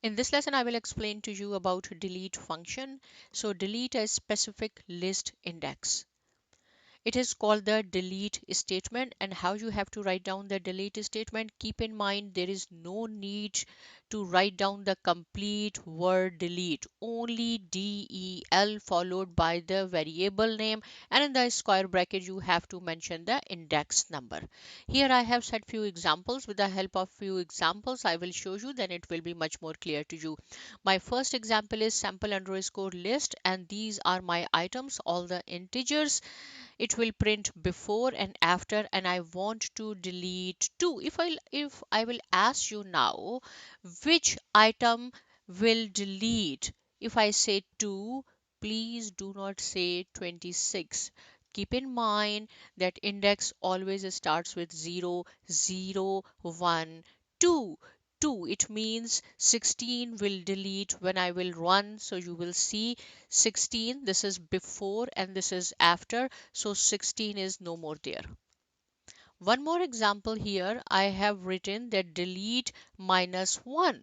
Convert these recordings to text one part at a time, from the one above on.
In this lesson, I will explain to you about delete function. So delete a specific list index. It is called the delete statement, and how you have to write down the delete statement. Keep in mind there is no need to write down the complete word delete, only del followed by the variable name, and in the square bracket you have to mention the index number. Here I have set few examples. With the help of few examples I will show you, then it will be much more clear to you. My first example is sample underscore list, and these are my items, all the integers. It will print before and after, and I want to delete 2. If I will ask you now which item will delete, if I say 2, please do not say 26. Keep in mind that index always starts with 0, 0, 1, 2. 2, it means 16 will delete when I will run. So you will see 16, this is before and this is after, so 16 is no more there. One more example here, I have written that delete -1.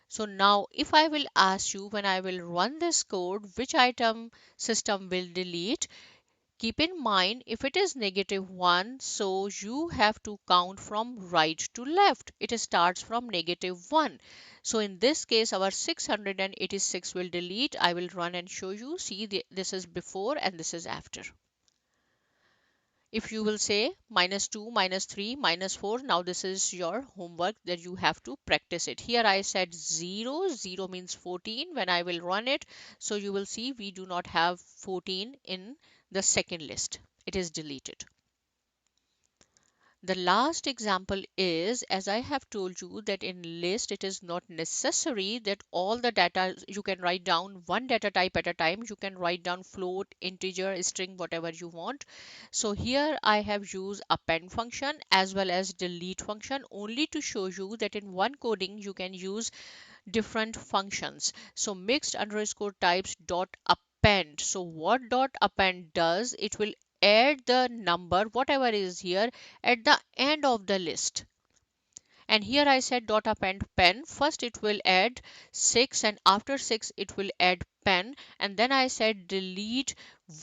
So now if I will ask you when I will run this code which item system will delete, keep in mind if it is -1, so you have to count from right to left. It starts from -1. So in this case our 686 will delete. I will run and show you. See, this is before and this is after. If you will say -2, -3, -4, now this is your homework that you have to practice it. Here I said 0, 0 means 14 when I will run it. So you will see we do not have 14 in the second list. It is deleted. The last example is, as I have told you that in list it is not necessary that all the data you can write down one data type at a time. You can write down float, integer, string, whatever you want. So here I have used append function as well as delete function only to show you that in one coding you can use different functions. So mixed underscore types dot append. So what dot append does, it will add the number whatever is here at the end of the list. And here I said dot append pen. First it will add 6 and after 6 it will add pen, and then I said delete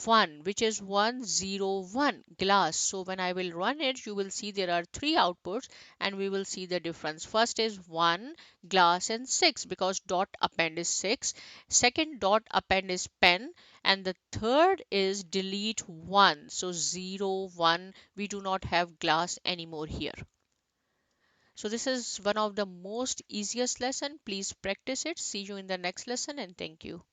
1, which is 101 glass. So when I will run it, you will see there are three outputs and we will see the difference. First is 1 glass and 6 because dot append is 6. Second dot append is pen, and the third is delete 1. So 0 1, we do not have glass anymore here. So this is one of the most easiest lesson. Please practice it. See you in the next lesson and thank you.